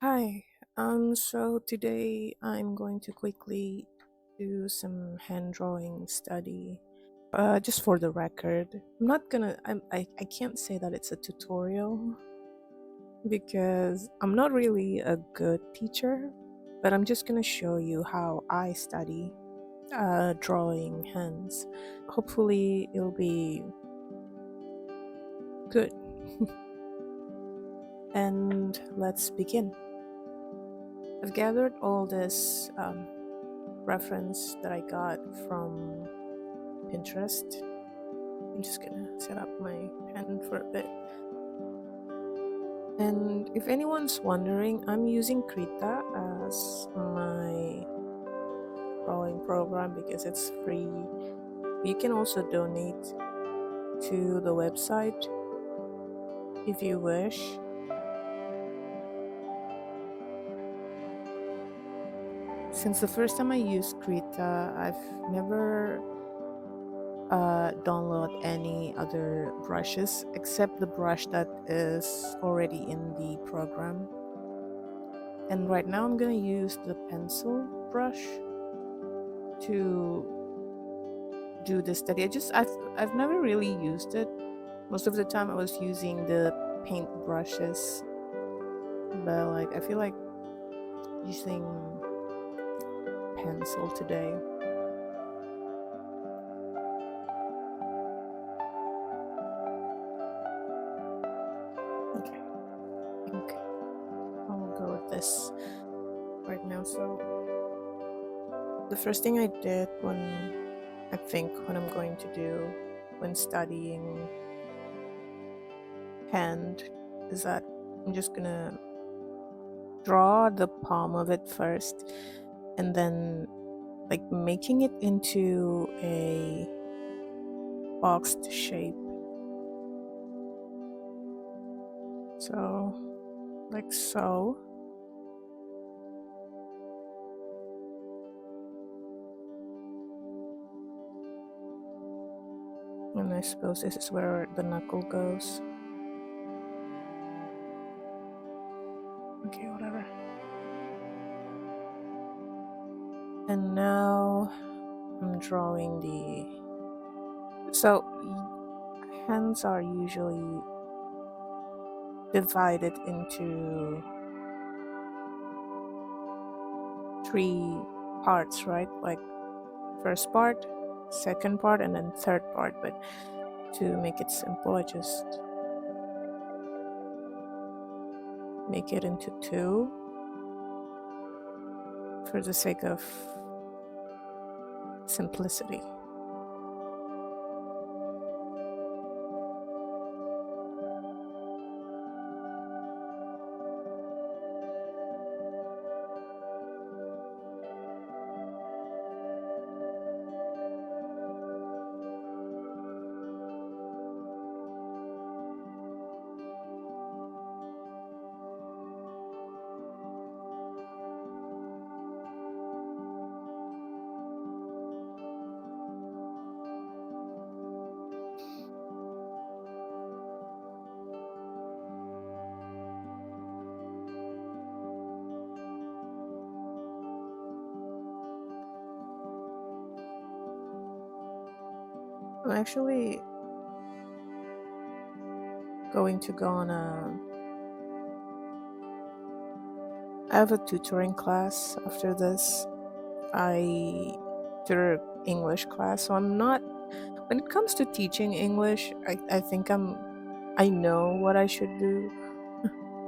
Hi. So today I'm going to quickly do some hand drawing study. Just for the record, I can't say that it's a tutorial because I'm not really a good teacher, but I'm just gonna show you how I study drawing hands. Hopefully, it'll be good. And let's begin. I've gathered all this reference that I got from Pinterest. I'm just gonna set up my pen for a bit. And if anyone's wondering, I'm using Krita as my drawing program because it's free. You can also donate to the website if you wish. Since the first time I used Krita, I've never download any other brushes except the brush that is already in the program. And right now I'm gonna use the pencil brush to do the study. I've never really used it. Most of the time I was using the paint brushes, but I feel like using pencil today. Okay, I think I'll go with this right now. So the first thing I did when I'm going to do when studying hand is that I'm just gonna draw the palm of it first and then making it into a boxed shape. So, like so. And I suppose this is where the knuckle goes. Okay, whatever. And now I'm drawing so hands are usually divided into three parts, right? Like first part, second part, and then third part. But to make it simple, I just make it into two for the sake of simplicity. I'm actually going to go on I have a tutoring class after this. I tutor English class, so I'm not when it comes to teaching English, I think I know what I should do.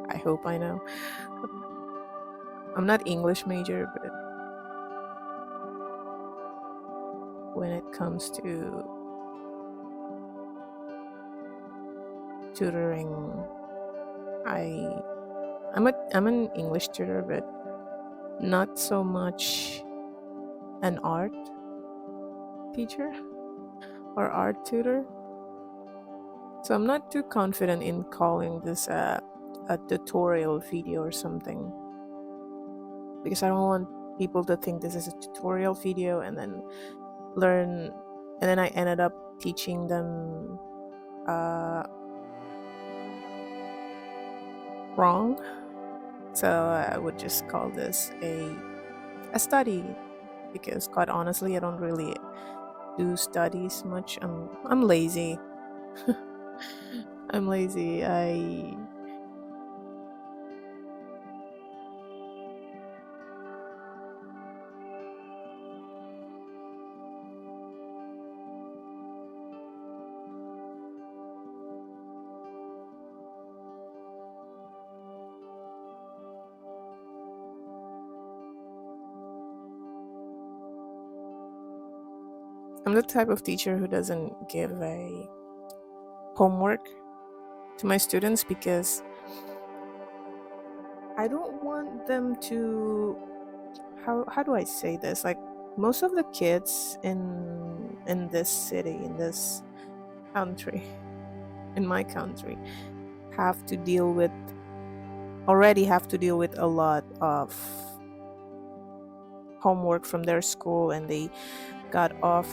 I hope I know. I'm not English major, but when it comes to tutoring, I I'm an English tutor, but not so much an art teacher or art tutor. So I'm not too confident in calling this a tutorial video or something because I don't want people to think this is a tutorial video and then learn, and then I ended up teaching them uh, wrong. So I would just call this a study, because quite honestly, I don't really do studies much. I'm lazy. I'm lazy. I'm the type of teacher who doesn't give a homework to my students, because I don't want them to, how do I say this? Like, most of the kids in this city, in this country, in my country, have to deal with already have to deal with a lot of homework from their school, and they got off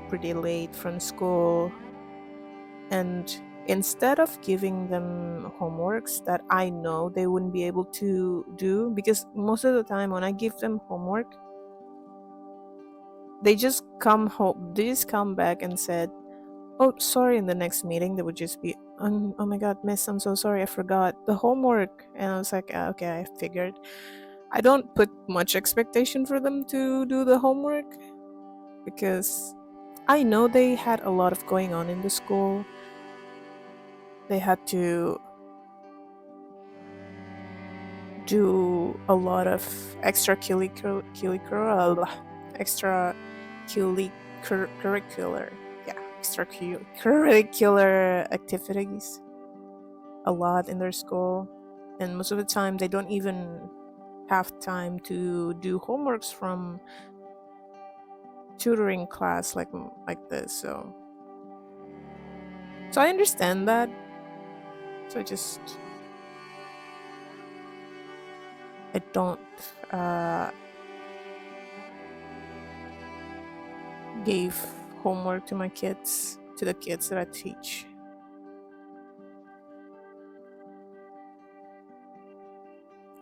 pretty late from school. And instead of giving them homeworks that I know they wouldn't be able to do, because most of the time when I give them homework, they just come back and said, "Oh, sorry," in the next meeting they would just be, "Oh my god, miss, I'm so sorry, I forgot the homework." And I was like, okay, I figured. I don't put much expectation for them to do the homework, because I know they had a lot of going on in the school. They had to do a lot of extracurricular, yeah, extracurricular activities a lot in their school, and most of the time they don't even have time to do homeworks from tutoring class like this. So I understand that. So I don't uh give homework to my kids, to the kids that I teach.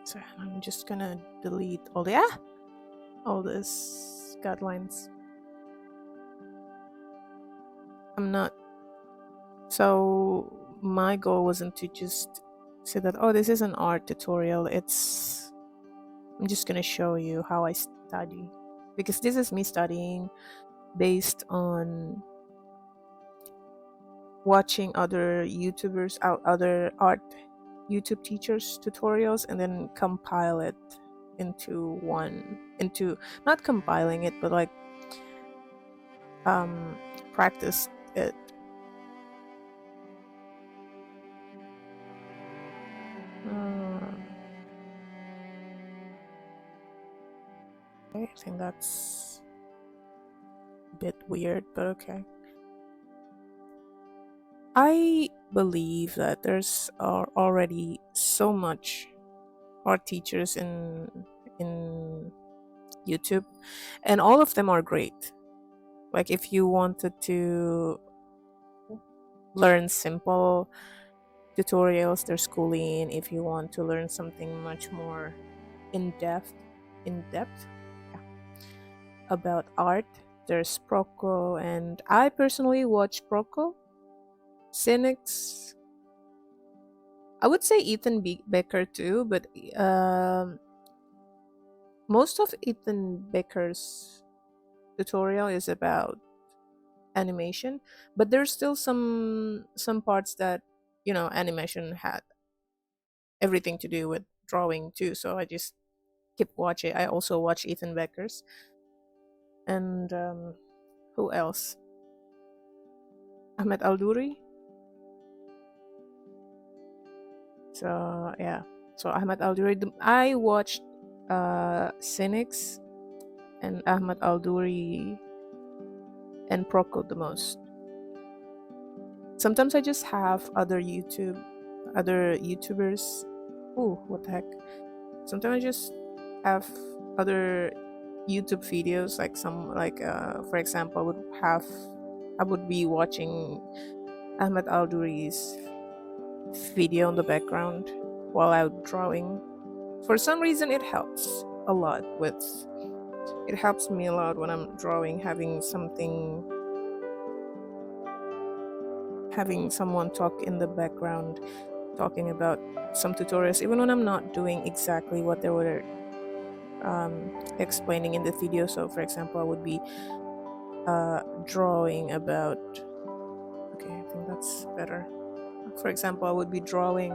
So I'm just gonna delete all this guidelines. I'm not so my goal wasn't to just say that, oh, this is an art tutorial. I'm just gonna show you how I study, because this is me studying based on watching other YouTubers out, other art YouTube teachers tutorials, and then compile it into one, into, not compiling it, but like um practice it. uh, okay, I think that's a bit weird, but okay. I believe that there's already so much art teachers in YouTube, and all of them are great. Like, if you wanted to learn simple tutorials, there's schooling. If you want to learn something much more in depth, in depth, yeah, about art, there's Proco, and I personally watch Proco, Cynics. I would say Becker too, but um, most of Ethan Becker's tutorial is about animation, but there's still some parts that, animation had everything to do with drawing too. So I just keep watching. I also watch Ethan Becker's, and who else? Ahmed Alduri. So yeah, so Ahmed Alduri. I watched Cynics and Ahmed Alduri and Proco the most. Sometimes I just have other YouTubers. Ooh, what the heck? Sometimes I just have other YouTube videos, like for example, I would be watching Ahmed Alduri's video in the background while I'm drawing. For some reason, it helps a lot with. It helps me a lot when I'm drawing, having someone talk in the background, talking about some tutorials, even when I'm not doing exactly what they were explaining in the video. So, for example, I would be drawing about. Okay, I think that's better. For example, I would be drawing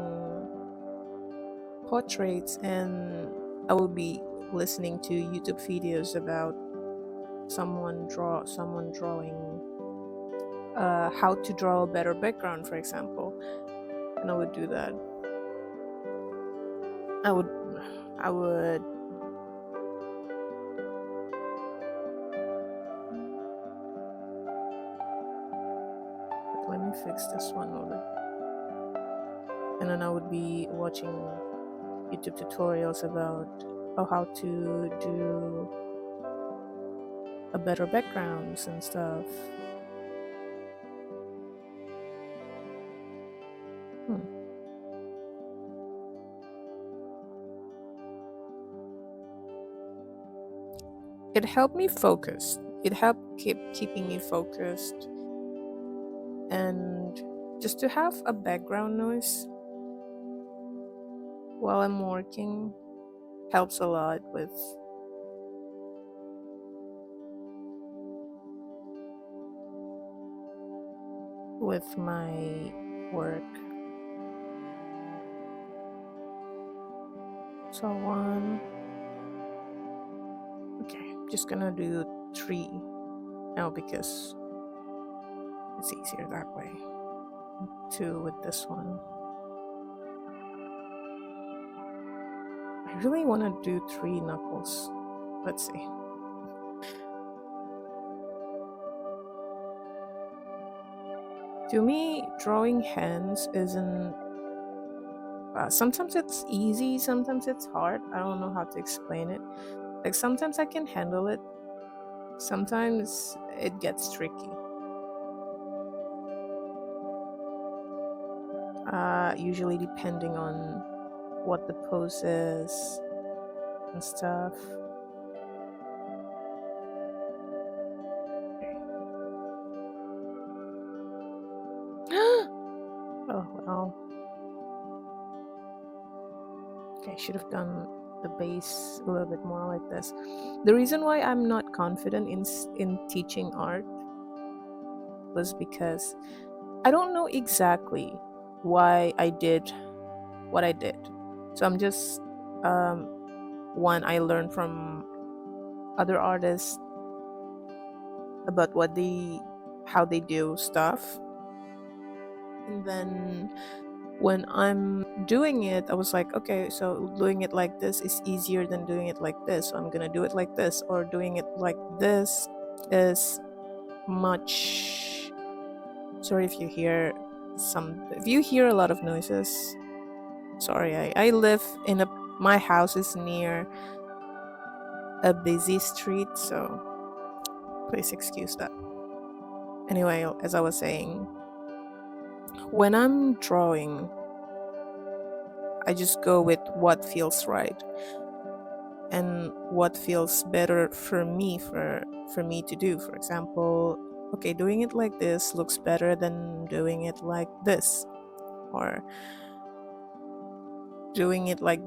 portraits, and I would be listening to YouTube videos about someone drawing how to draw a better background, for example, and I would do that. I would I would let me fix this one over. And then I would be watching YouTube tutorials about how to do a better backgrounds and stuff. Hmm. It helped me focus. It helped keeping me focused, and just to have a background noise while I'm working helps a lot with my work. So one. Okay, just gonna do 3 now because it's easier that way. 2 with this one. I really want to do 3 knuckles. Let's see. To me, drawing hands isn't. Sometimes it's easy, sometimes it's hard. I don't know how to explain it. Like sometimes I can handle it, sometimes it gets tricky. Usually depending on what the pose is and stuff. Oh well. Okay, I should have done the base a little bit more like this. The reason why I'm not confident in teaching art was because I don't know exactly why I did what I did. So I'm just one, I learned from other artists about how they do stuff, and then when I'm doing it, I was like, okay, so doing it like this is easier than doing it like this, so I'm gonna do it like this, or doing it like this is much. Sorry if you hear a lot of noises. Sorry, I live in my house is near a busy street, so please excuse that. Anyway, as I was saying, when I'm drawing, I just go with what feels right and what feels better for me to do. For example, okay, doing it like this looks better than doing it like this, or doing it like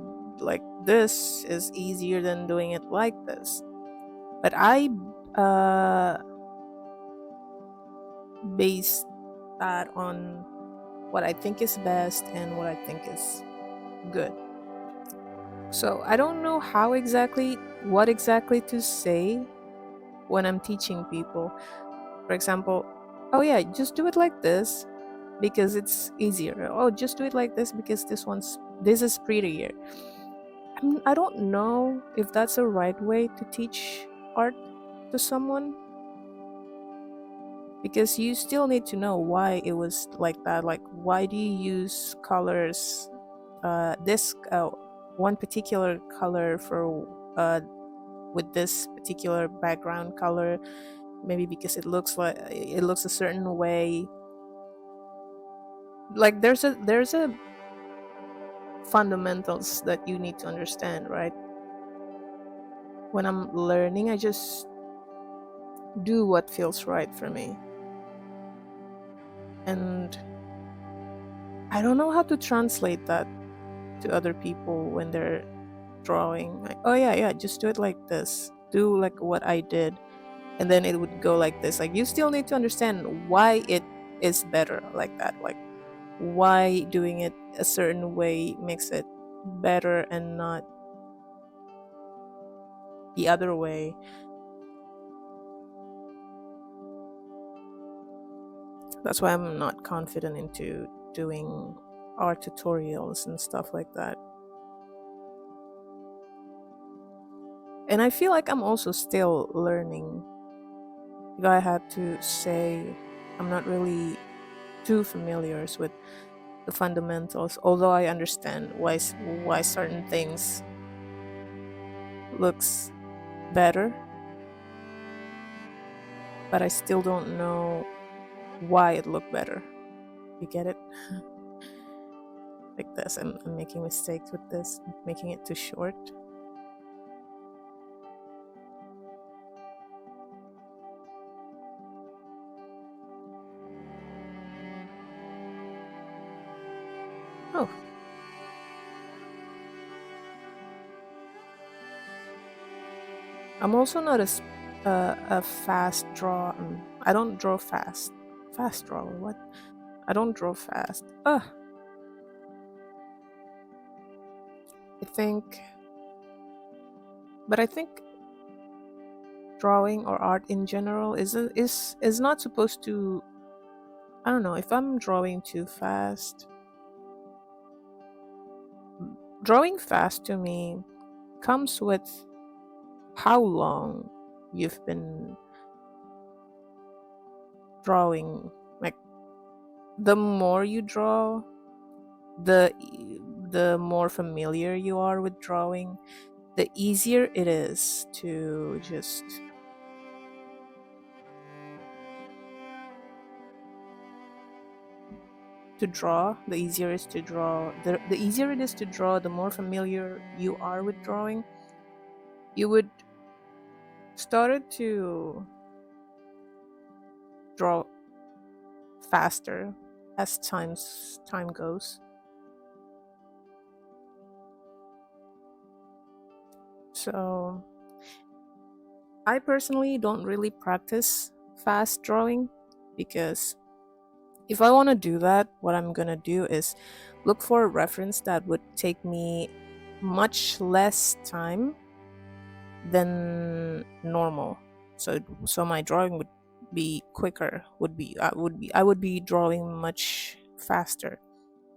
this is easier than doing it like this. But I base that on what I think is best and what I think is good. So I don't know what exactly to say when I'm teaching people. For example, oh yeah, just do it like this because it's easier. Oh, just do it like this because this is prettier. I don't know if that's the right way to teach art to someone, because you still need to know why it was like that. Like, why do you use colors? This one particular color for with this particular background color, maybe because it looks a certain way. Like there's a fundamentals that you need to understand, right? When I'm learning, I just do what feels right for me. And I don't know how to translate that to other people when they're drawing. Like, oh yeah, yeah, just do it like this. Do like what I did. And then it would go like this. Like, you still need to understand why it is better like that. Like, why doing it a certain way makes it better and not the other way. That's why I'm not confident into doing art tutorials and stuff like that. And I feel like I'm also still learning. If I had to say, I'm not really too familiar with the fundamentals, although I understand why certain things looks better, but I still don't know why it looked better. You get it? Like this, I'm making mistakes with this, making it too short. Oh, I'm also not a fast draw. I don't draw fast. Fast draw? What? I don't draw fast. I think, but I think drawing or art in general is not supposed to. I don't know if I'm drawing too fast. Drawing fast to me comes with how long you've been drawing. Like, the more you draw, the the more familiar you are with drawing, the easier it is to just to draw. The easier it is to draw, the easier it is to draw, the more familiar you are with drawing. You would start to draw faster as time goes. So I personally don't really practice fast drawing, because if I want to do that, what I'm gonna do is look for a reference that would take me much less time than normal. So my drawing would be quicker. I would be drawing much faster,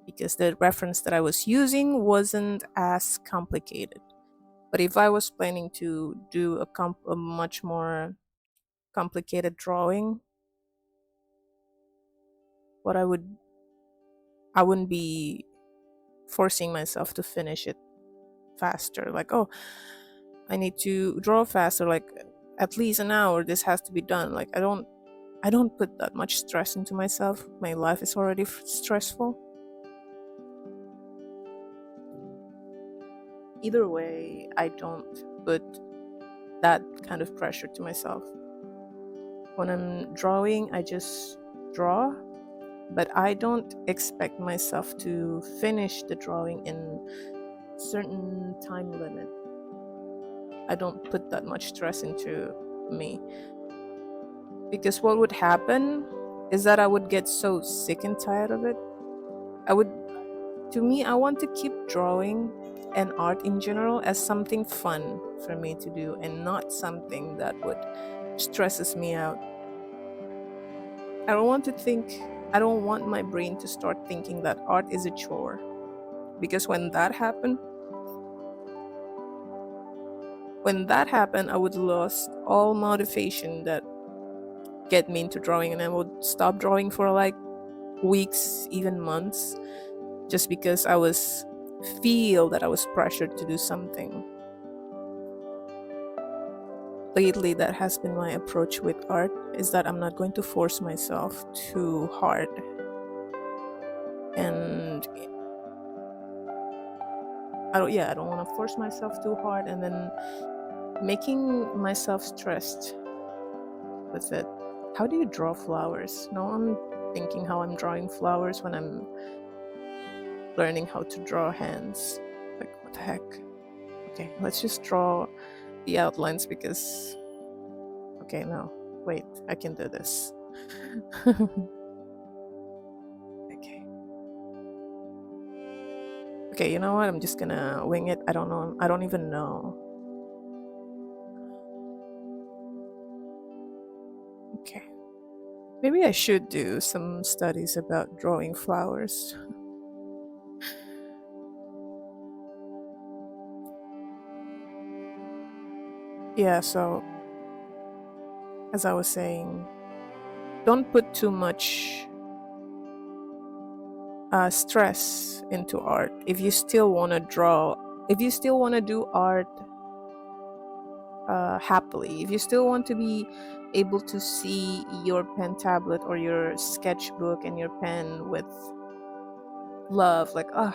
because the reference that I was using wasn't as complicated. But if I was planning to do a much more complicated drawing, what I wouldn't be forcing myself to finish it faster. Like, oh, I need to draw faster, like at least an hour, this has to be done. Like, I don't put that much stress into myself. My life is already stressful. Either way, I don't put that kind of pressure to myself. When I'm drawing, I just draw, but I don't expect myself to finish the drawing in certain time limit. I don't put that much stress into me, because what would happen is that I would get so sick and tired of it. I would To me, I want to keep drawing and art in general as something fun for me to do, and not something that would stresses me out. I don't want my brain to start thinking that art is a chore, because when that happened, I would lose all motivation that get me into drawing, and I would stop drawing for like weeks, even months, just because I was feel that I was pressured to do something. Lately, that has been my approach with art, is that I'm not going to force myself too hard. And I don't want to force myself too hard and then making myself stressed with it. How do you draw flowers? No, I'm thinking how I'm drawing flowers when I'm learning how to draw hands. Like, what the heck? Okay, let's just draw the outlines because. Okay, no. Wait, I can do this. Okay. Okay, you know what? I'm just gonna wing it. I don't know. I don't even know. Okay. Maybe I should do some studies about drawing flowers. Yeah, so as I was saying, don't put too much stress into art. If you still want to draw, if you still want to do art happily, if you still want to be able to see your pen tablet or your sketchbook and your pen with love, like, oh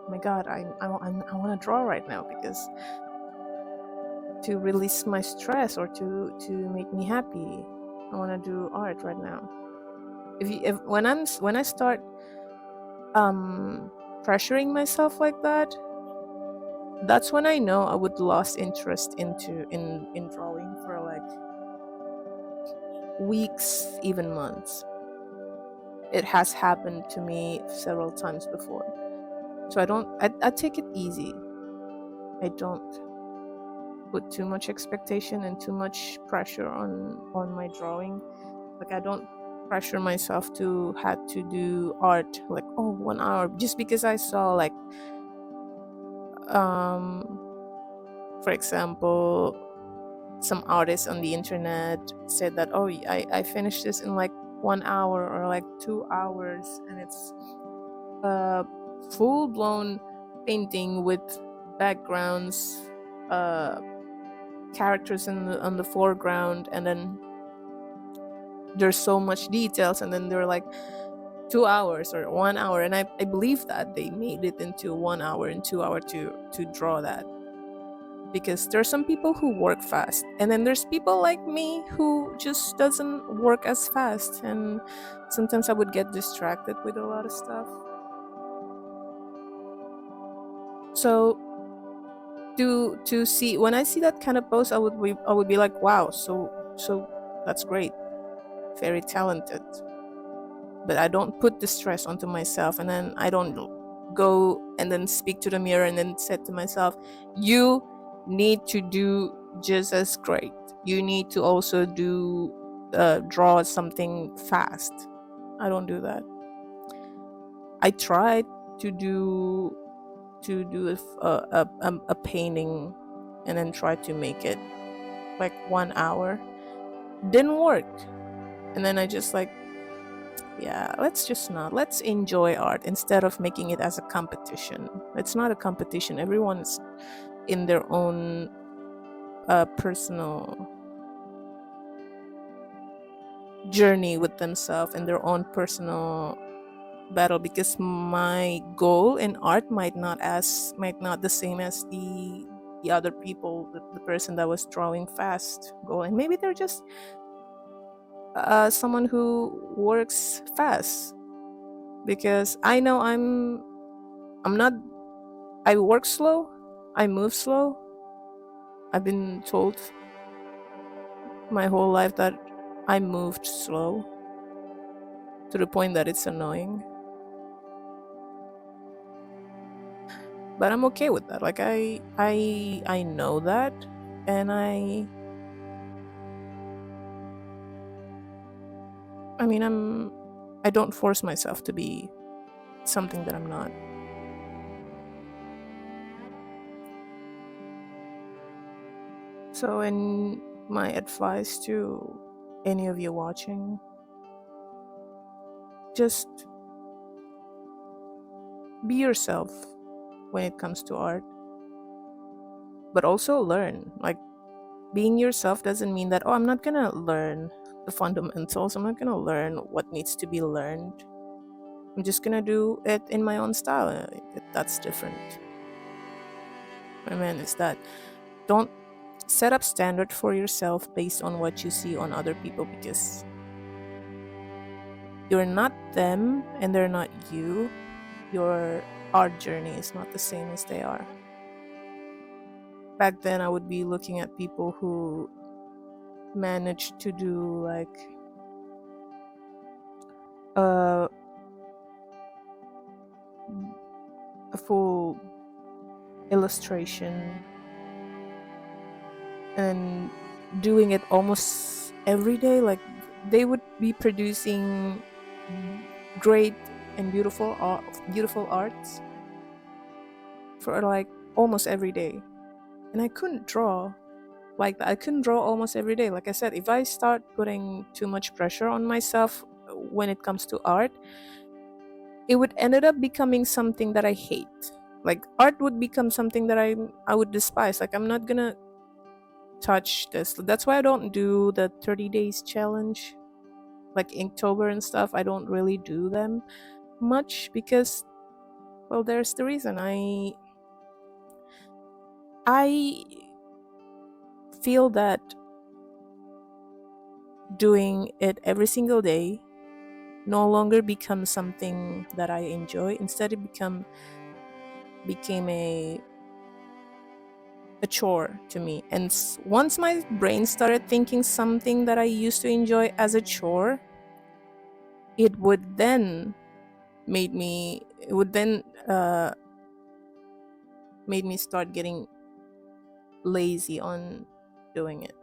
my god, I want to draw right now because to release my stress or to make me happy, I want to do art right now. If when I start um pressuring myself like that, that's when I know I would lost interest in drawing for like weeks, even months. It has happened to me several times before. So I take it easy. I don't put too much expectation and too much pressure on my drawing. Like, I don't pressure myself to had to do art like, oh, 1 hour just because I saw like um for example, some artist on the internet said that, oh, I finished this in like 1 hour or like 2 hours, and it's a full blown painting with backgrounds, uh characters on the foreground, and then there's so much details, and then they're like 2 hours or 1 hour, and I believe that they made it into 1 hour and 2 hour to draw that, because there's some people who work fast, and then there's people like me who just doesn't work as fast, and sometimes I would get distracted with a lot of stuff. So to see, when I see that kind of post, I would be like, wow, so that's great, very talented. But I don't put the stress onto myself, and then I don't go and then speak to the mirror and then said to myself, you need to do just as great. You need to also do draw something fast. I don't do that. I tried to do a painting and then try to make it like 1 hour. Didn't work. And then I just like, yeah, let's enjoy art instead of making it as a competition. It's not a competition. Everyone's in their own personal journey with themselves and their own personal battle, because my goal in art might not the same as the other people, the person that was drawing fast goal, and maybe they're just someone who works fast, because I know I'm not. I work slow, I move slow. I've been told my whole life that I moved slow to the point that it's annoying. But I'm okay with that. Like, I know that, and I mean, I don't force myself to be something that I'm not. So, in my advice to any of you watching, just be yourself when it comes to art, but also learn. Like, being yourself doesn't mean that, oh, I'm not gonna learn the fundamentals, I'm not gonna learn what needs to be learned. I'm just gonna do it in my own style. That's different. my man, is that don't set up standard for yourself based on what you see on other people, because you're not them and they're not you. Your art journey is not the same as they are. Back then I would be looking at people who managed to do like a, a full illustration and doing it almost every day. Like they would be producing great and beautiful arts for like almost every day. And I couldn't draw like that. I couldn't draw almost every day. Like I said, if I start putting too much pressure on myself when it comes to art, it would ended up becoming something that I hate. Like art would become something that I would despise. Like I'm not gonna touch this. That's why I don't do the 30 days challenge, like Inktober and stuff. I don't really do them much because, well, there's the reason. I feel that doing it every single day no longer becomes something that I enjoy. Instead, it became a chore to me. And once my brain started thinking something that I used to enjoy as a chore, it would then it would then made me start getting lazy on doing it.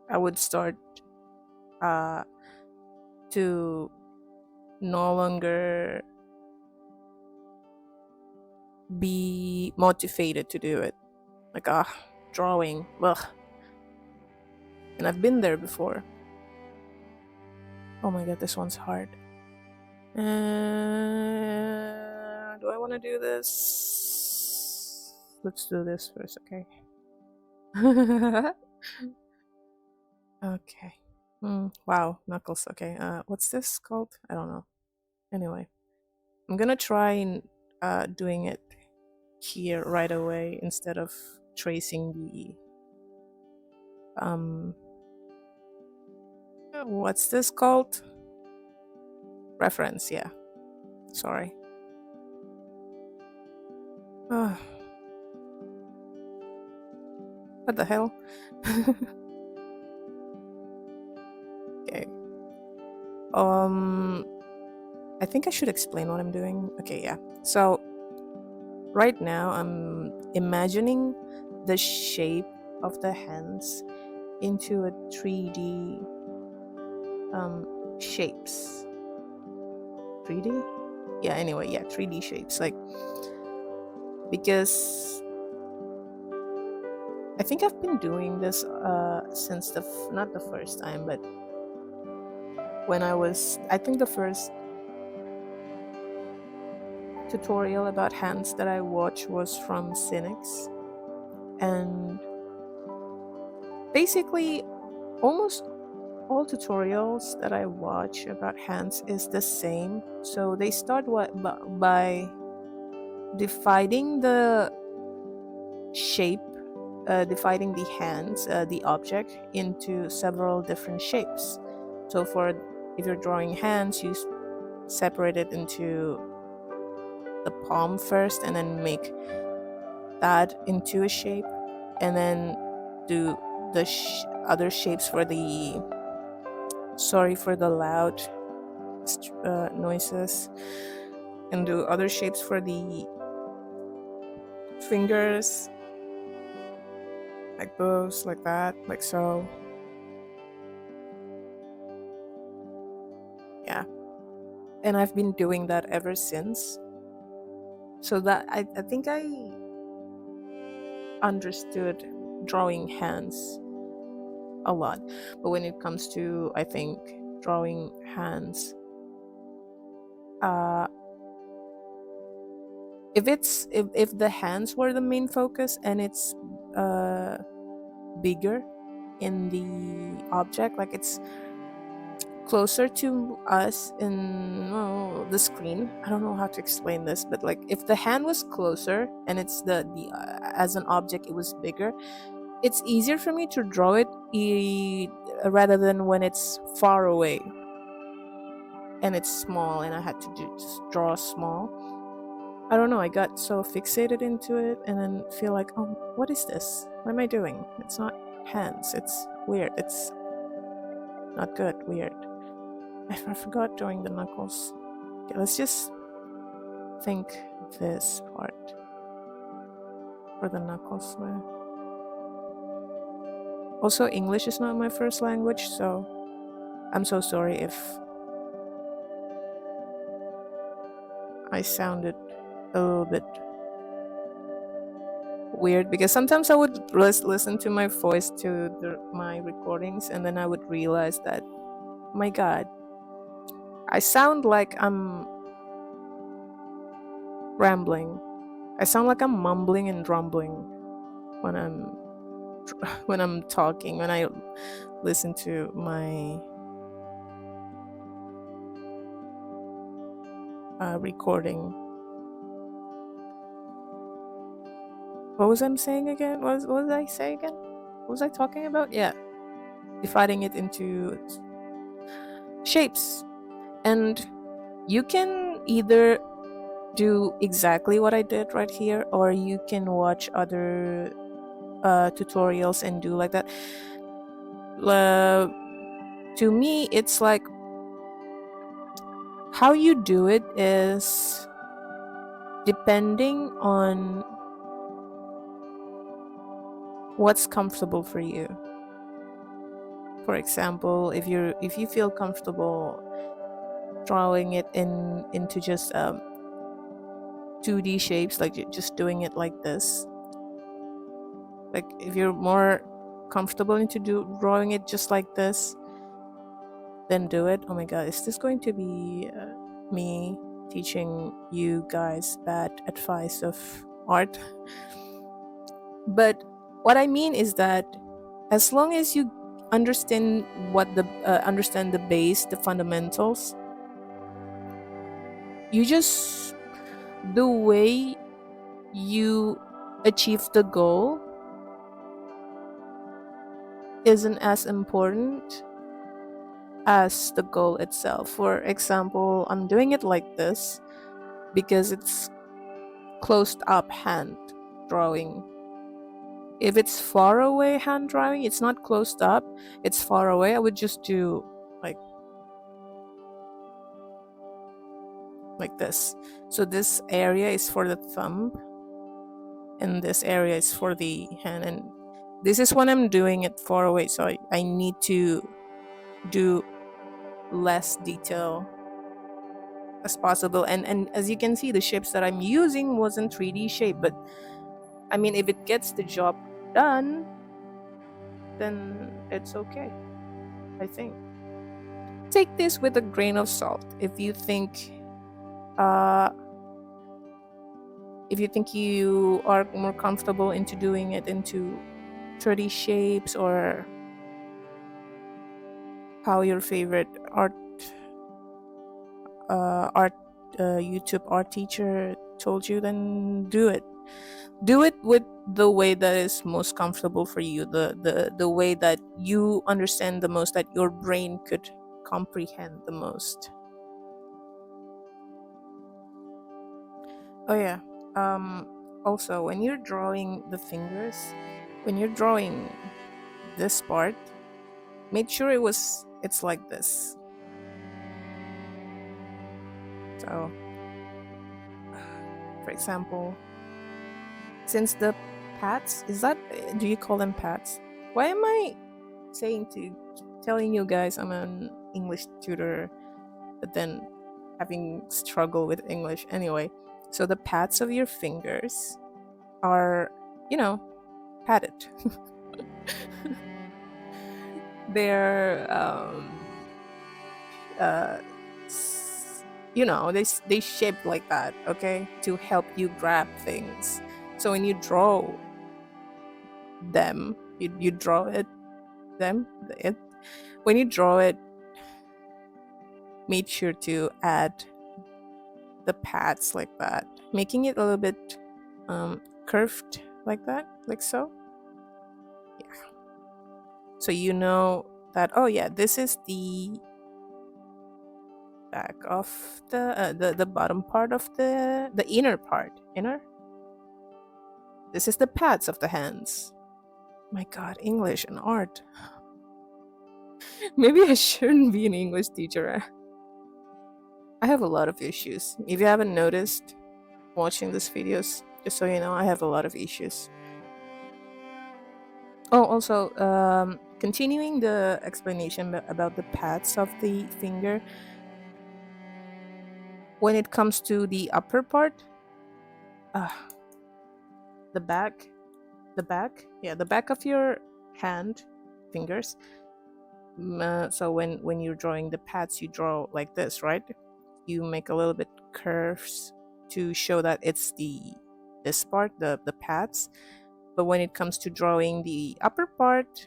I would start uh, to no longer be motivated to do it. Like, drawing, ugh. And I've been there before. Oh my god, this one's hard. Do I want to do this? Let's do this first, okay? Okay. Wow, knuckles. Okay. What's this called? I don't know. Anyway, I'm gonna try doing it here right away instead of tracing the what's this called? Reference, yeah. Sorry. What the hell? Okay. I think I should explain what I'm doing. Okay, yeah. So right now I'm imagining the shape of the hands into a 3D shapes. 3D? Yeah, anyway, yeah, 3D shapes. Like, because I think I've been doing this since not the first time, but when I think the first tutorial about hands that I watched was from Cynics. And basically, almost all tutorials that I watch about hands is the same. So they start by dividing the shape, dividing the hands, the object, into several different shapes. So if you're drawing hands, you separate it into the palm first, and then make that into a shape, and then do the other shapes for the sorry for the loud noises, and do other shapes for the fingers, like those, like that, like so. Yeah, and I've been doing that ever since. So that I think I understood drawing hands a lot. But when it comes to, I think, drawing hands, if the hands were the main focus and it's bigger in the object, like it's closer to us in the screen. I don't know how to explain this, but like if the hand was closer and it's the as an object it was bigger, it's easier for me to draw it rather than when it's far away and it's small and I had to just draw small. I don't know, I got so fixated into it and then feel like, oh, what is this? What am I doing? It's not hands. It's weird. It's not good. Weird. I forgot drawing the knuckles. Okay, let's just think this part for the knuckles. Also, English is not my first language, so I'm so sorry if I sounded a little bit weird, because sometimes I would listen to my voice to my recordings and then I would realize that, my god, I sound like I'm rambling. I sound like I'm mumbling and rumbling when I'm talking, when I listen to my recording. What was I saying again? What was I saying again? What was I talking about? Yeah, dividing it into shapes. And you can either do exactly what I did right here, or you can watch other tutorials and do like that. To me, it's like how you do it is depending on what's comfortable for you. For example, if you feel comfortable drawing it into just 2D shapes, like just doing it like this, like if you're more comfortable into drawing it just like this, then do it. Oh my god, is this going to be me teaching you guys bad advice of art? But what I mean is that as long as you understand understand the base, the fundamentals, you just, the way you achieve the goal isn't as important as the goal itself. For example, I'm doing it like this because it's closed up hand drawing. If it's far away hand drawing, it's not closed up, it's far away, I would just do like this. So this area is for the thumb and this area is for the hand, and this is when I'm doing it far away, so I need to do less detail as possible. And as you can see, the shapes that I'm using wasn't 3D shape, but I mean, if it gets the job done, then it's okay, I think. Take this with a grain of salt. If you think you are more comfortable into doing it into 3D shapes, or how your favorite YouTube art teacher told you, then do it. Do it with the way that is most comfortable for you, the way that you understand the most, that your brain could comprehend the most. Oh yeah. Also, when you're drawing the fingers, when you're drawing this part, make sure it's like this. So, for example, since the pats, do you call them pats? Why am I telling you guys I'm an English tutor, but then having struggle with English anyway? So the pads of your fingers are, padded. They're they shape like that, okay, to help you grab things. So when you draw them, you draw it them it when you draw it, made sure to add the pads like that, making it a little bit curved like that, like so. Yeah. So you know that, oh yeah, this is the back of the bottom part of the inner part. Inner. This is the pads of the hands. My God, English and art. Maybe I shouldn't be an English teacher. I have a lot of issues. If you haven't noticed watching these videos, just so you know, I have a lot of issues. Oh, also, continuing the explanation about the pads of the finger, when it comes to the upper part, uh, the back, yeah, the back of your hand, fingers. So when you're drawing the pads, you draw like this, right? You make a little bit curves to show that it's this part, the pads. But when it comes to drawing the upper part,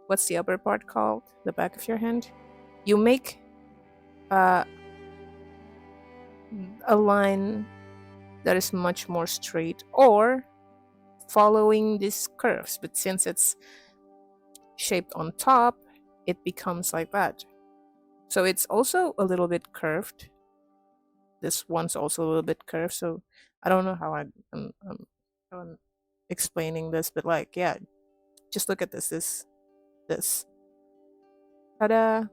what's the upper part called? The back of your hand. You make uh, a line that is much more straight, or following these curves. But since it's shaped on top, it becomes like that. So it's also a little bit curved. This one's also a little bit curved. So I don't know how I'm explaining this, but like, yeah, just look at this. Ta-da!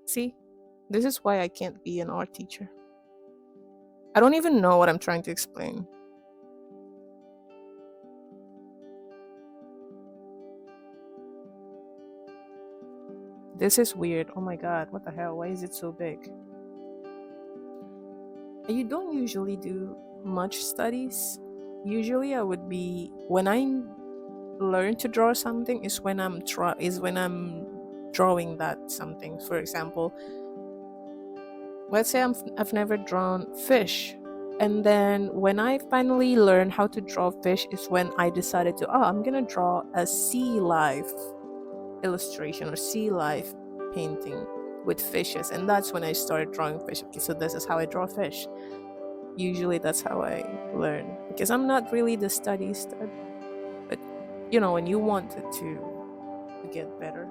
See, this is why I can't be an art teacher. I don't even know what I'm trying to explain. This is weird. Oh my God, what the hell? Why is it so big? You don't usually do much studies. Usually I would be, when I learn to draw something is when I'm drawing that something. For example, let's say I've never drawn fish, and then when I finally learned how to draw fish is when I decided to, oh, I'm gonna draw a sea life illustration or sea life painting with fishes, and that's when I started drawing fish. Okay, so this is how I draw fish. Usually that's how I learn, because I'm not really the study stud, but when you wanted to get better,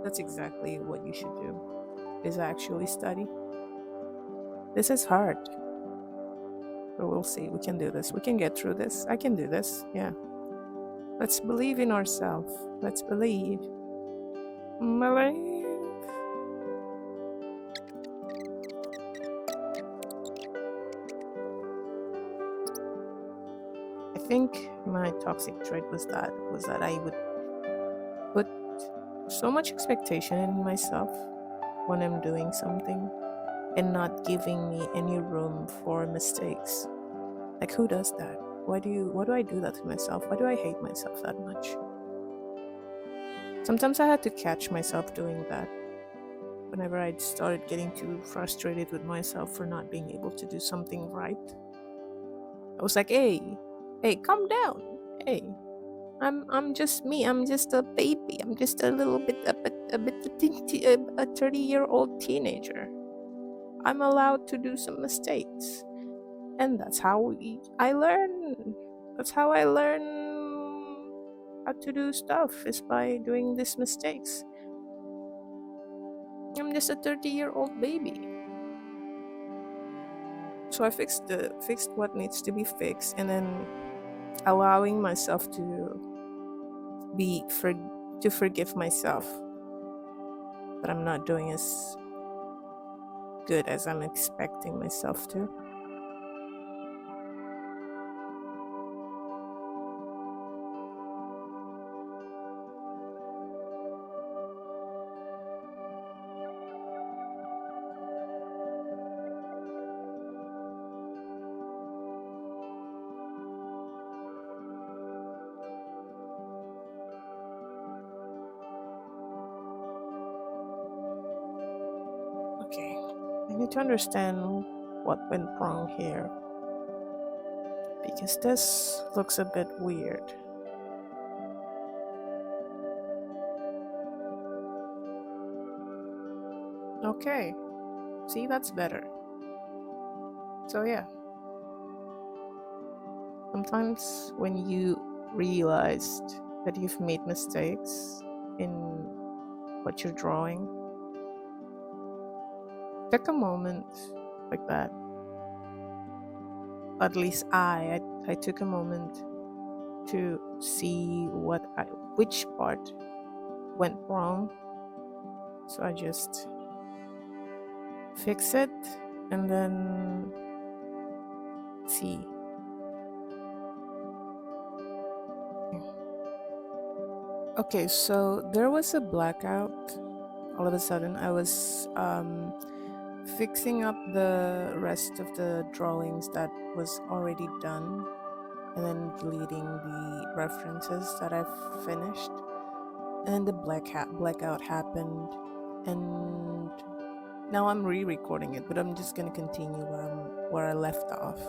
that's exactly what you should do, is actually study. This is hard, but we'll see. We can do this. We can get through this. I can do this. Yeah. Let's believe in ourselves. Let's believe. Believe. I think my toxic trait was that I would put so much expectation in myself when I'm doing something, and not giving me any room for mistakes. Like, who does that? Why do I do that to myself? Why do I hate myself that much? Sometimes I had to catch myself doing that whenever I started getting too frustrated with myself for not being able to do something right. I was like, hey, calm down. Hey, I'm just me. I'm just a baby. I'm just a little bit a 30-year-old teenager. I'm allowed to do some mistakes, and that's how I learn. That's how I learn how to do stuff, is by doing these mistakes. I'm just a 30-year-old baby. So I fixed what needs to be fixed, and then allowing myself to forgive myself that I'm not doing as good as I'm expecting myself to. Okay, I need to understand what went wrong here, because this looks a bit weird. Okay, see, that's better. So, yeah, sometimes when you realized that you've made mistakes in what you're drawing, take a moment like that. At least I took a moment to see which part went wrong. So I just fix it and then see. Okay, so there was a blackout. All of a sudden, I was fixing up the rest of the drawings that was already done, and then deleting the references that I've finished. And then the blackout happened, and now I'm re-recording it, but I'm just gonna continue where I left off.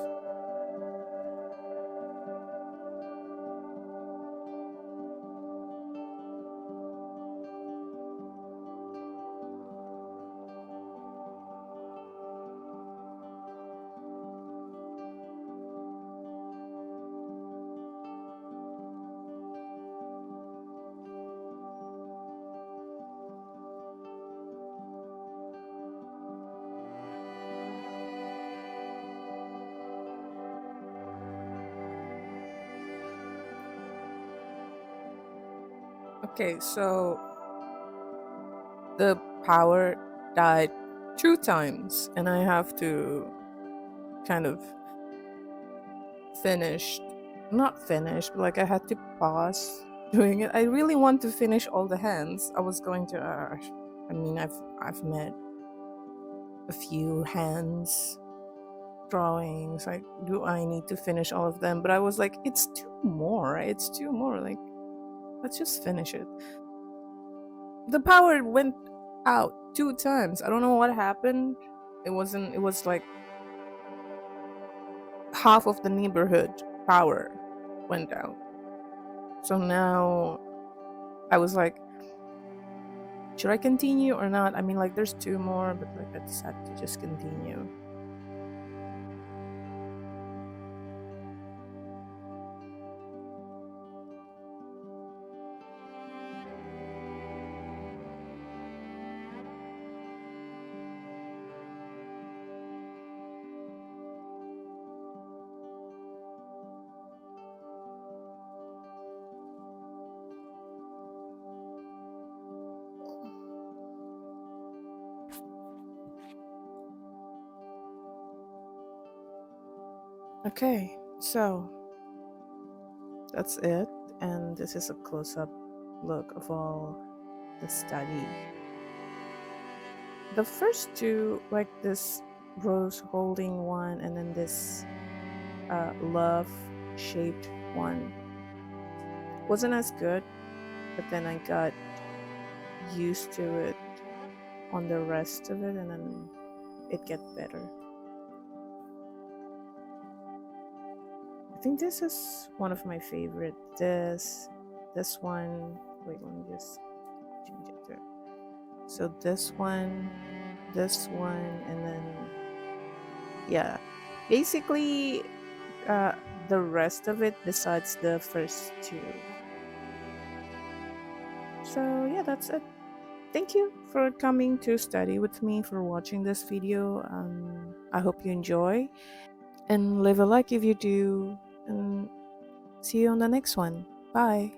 Okay, so the power died 2 times, and I have to kind of finish, not finish, but like I had to pause doing it. I really want to finish all the hands. I was going to. I mean, I've made a few hands drawings. Like, do I need to finish all of them? But I was like, it's two more. It's two more. Like, let's just finish it. The power went out 2 times. I don't know what happened. It wasn't. It was like half of the neighborhood power went out. So now I was like, should I continue or not? I mean, like, there's two more, but like, I decided to just continue. Okay, so that's it. And this is a close up look of all the study. The first two, like this rose holding one, and then this love shaped one, wasn't as good, but then I got used to it on the rest of it, and then it get better. I think this is one of my favorite. This one. Wait, let me just change it there. So this one, and then yeah, basically the rest of it besides the first two. So yeah, that's it. Thank you for coming to study with me, for watching this video. I hope you enjoy, and leave a like if you do, and see you on the next one. Bye.